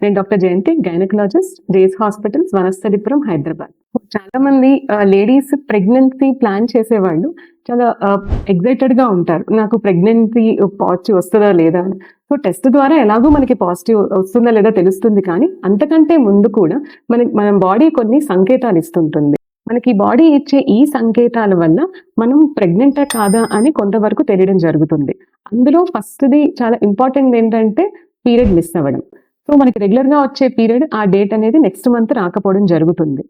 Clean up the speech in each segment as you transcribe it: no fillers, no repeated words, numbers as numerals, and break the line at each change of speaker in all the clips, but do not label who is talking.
నేను doctor Jayanthi, gynaecologist, JS hospitals, Vanasthalipuram, Hyderabad. చాలా మంది లేడీస్ ప్రెగ్నెన్సీ ప్లాన్ చేసేవాళ్ళు చాలా ఎక్సైటెడ్ గా ఉంటారు. నాకు ప్రెగ్నెన్సీ పాజిటివ్ వస్తుందా లేదా అని. సో టెస్ట్ ద్వారా ఎలాగో మనకి పాజిటివ్ వస్తుందా లేదా తెలుస్తుంది, కానీ అంతకంటే ముందు కూడా మన బాడీ కొన్ని సంకేతాలు ఇస్తుంటుంది. మనకి బాడీ ఇచ్చే ఈ సంకేతాల వల్ల మనం ప్రెగ్నెంటా కాదా అని కొంతవరకు తెలియడం జరుగుతుంది. అందులో ఫస్ట్‌ది చాలా ఇంపార్టెంట్ ఏంటంటే పీరియడ్ మిస్ అవ్వడం. సో మనకి రెగ్యులర్‌గా వచ్చే పీరియడ్ ఆ డేట్ అనేది నెక్స్ట్ మంత్ రాకపోవడం జరుగుతుంది.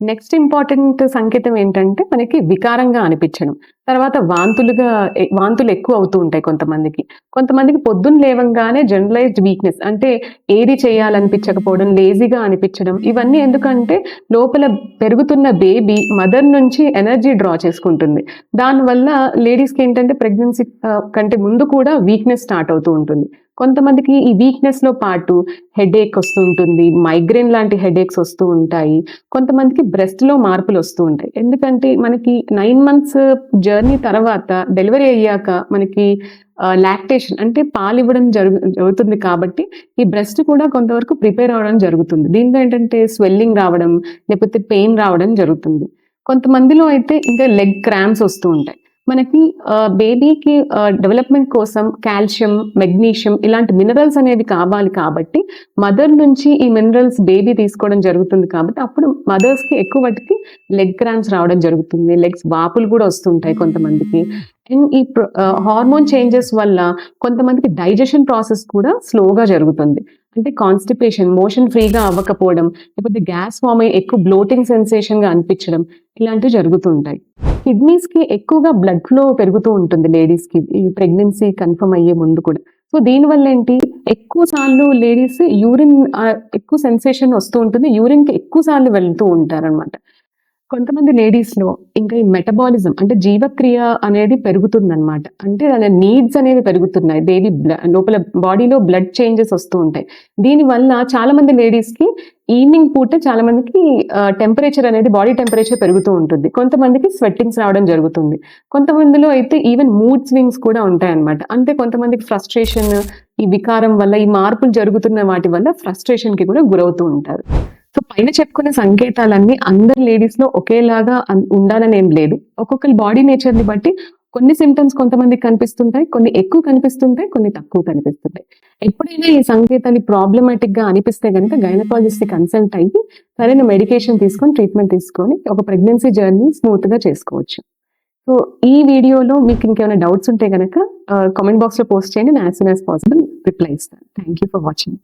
నెక్స్ట్ ఇంపార్టెంట్ సంకేతం ఏంటంటే మనకి వికారంగా అనిపించడం. తర్వాత వాంతులు ఎక్కువ అవుతూ ఉంటాయి కొంతమందికి. కొంతమందికి పొద్దున్న లేవంగానే జనరలైజ్డ్ వీక్‌నెస్, అంటే ఏది చేయాలనిపించకపోవడం, లేజీగా అనిపించడం. ఇవన్నీ ఎందుకంటే లోపల పెరుగుతున్న బేబీ మదర్ నుంచి ఎనర్జీ డ్రా చేసుకుంటుంది. దానివల్ల లేడీస్‌కి ఏంటంటే ప్రెగ్నెన్సీ కంటే ముందు కూడా వీక్‌నెస్ స్టార్ట్ అవుతూ ఉంటుంది. కొంతమందికి ఈ వీక్‌నెస్‌లో పాటు హెడేక్ వస్తూ ఉంటుంది. మైగ్రేన్ లాంటి హెడేక్స్ వస్తూ ఉంటాయి. కొంతమందికి బ్రెస్ట్‌లో మార్పులు వస్తూ ఉంటాయి. ఎందుకంటే మనకి 9 మంత్స్ జర్నీ తర్వాత డెలివరీ అయ్యాక మనకి లాక్టేషన్ అంటే పాలివ్వడం జరుగుతుంది కాబట్టి ఈ బ్రెస్ట్ కూడా కొంతవరకు ప్రిపేర్ అవ్వడం జరుగుతుంది. దీంతో ఏంటంటే స్వెల్లింగ్ రావడం, లేకపోతే పెయిన్ రావడం జరుగుతుంది. కొంతమందిలో అయితే ఇంకా లెగ్ క్రాంప్స్ వస్తూ ఉంటాయి. మనకి బేబీకి డెవలప్‌మెంట్ కోసం కాల్షియం, మెగ్నీషియం ఇలాంటి మినరల్స్ అనేవి కావాలి కాబట్టి మదర్ నుంచి ఈ మినరల్స్ బేబీ తీసుకోవడం జరుగుతుంది కాబట్టి అప్పుడు మదర్స్‌కి ఎక్కువ వాటికి లెగ్ క్రాంప్స్ రావడం జరుగుతుంది. లెగ్స్ వాపులు కూడా వస్తుంటాయి కొంతమందికి. అండ్ ఈ హార్మోన్ చేంజెస్ వల్ల కొంతమందికి డైజెషన్ ప్రాసెస్ కూడా స్లోగా జరుగుతుంది. అంటే కాన్‌స్టిపేషన్, మోషన్ ఫ్రీగా అవ్వకపోవడం, లేకపోతే గ్యాస్ ఫార్మ్ అయ్యి ఎక్కువ బ్లోటింగ్ సెన్సేషన్‌గా అనిపించడం ఇలాంటివి జరుగుతూ ఉంటాయి. కిడ్నీస్‌కి ఎక్కువగా బ్లడ్ ఫ్లో పెరుగుతూ ఉంటుంది లేడీస్‌కి ఈ ప్రెగ్నెన్సీ కన్ఫర్మ్ అయ్యే ముందు కూడా. సో దీనివల్ల ఏంటి, ఎక్కువ సార్లు లేడీస్ యూరిన్ ఎక్కువ సెన్సేషన్ వస్తూ ఉంటుంది. యూరిన్‌కి ఎక్కువ సార్లు వెళ్తూ ఉంటారనమాట. కొంతమంది లేడీస్‌లో ఇంకా ఈ మెటబాలిజం అంటే జీవక్రియ అనేది పెరుగుతుందనమాట. అంటే దాని నీడ్స్ అనేవి పెరుగుతున్నాయి. బేబీ లోపల బాడీలో బ్లడ్ చేంజెస్ వస్తూ ఉంటాయి. దీనివల్ల చాలా మంది లేడీస్‌కి ఈవినింగ్ పూట చాలా మందికి టెంపరేచర్ అనేది బాడీ టెంపరేచర్ పెరుగుతూ ఉంటుంది. కొంతమందికి స్వెట్టింగ్స్ రావడం జరుగుతుంది. కొంతమందిలో అయితే ఈవెన్ మూడ్ స్వింగ్స్ కూడా ఉంటాయన్నమాట. అంటే కొంతమందికి ఫ్రస్ట్రేషన్, ఈ వికారం వల్ల ఈ మార్పులు జరుగుతున్న వాటి వల్ల ఫ్రస్ట్రేషన్‌కి కూడా గురవుతూ ఉంటారు. సో పైన చెప్పుకున్న సంకేతాలన్నీ అందరి లేడీస్‌లో ఒకేలాగా ఉండాలని ఏం లేదు. ఒక్కొక్కరి బాడీ నేచర్‌ని బట్టి కొన్ని సింప్టమ్స్ కొంతమందికి కనిపిస్తుంటాయి. కొన్ని ఎక్కువ కనిపిస్తుంటాయి. కొన్ని తక్కువ కనిపిస్తుంటాయి. ఎప్పుడైనా ఈ సంకేతాలు ప్రాబ్లమాటిక్‌గా అనిపిస్తే గనుక గైనకాలజిస్ట్‌ని కన్సల్ట్ అయ్యి సరైన మెడికేషన్ తీసుకొని, ట్రీట్మెంట్ తీసుకొని ఒక ప్రెగ్నెన్సీ జర్నీ స్మూత్‌గా చేసుకోవచ్చు. సో ఈ వీడియోలో మీకు ఇంకేమైనా డౌట్స్ ఉంటే గనక కామెంట్ బాక్స్‌లో పోస్ట్ చేయండి. నేను as soon as possible reply ఇస్తాను. Thank you for watching.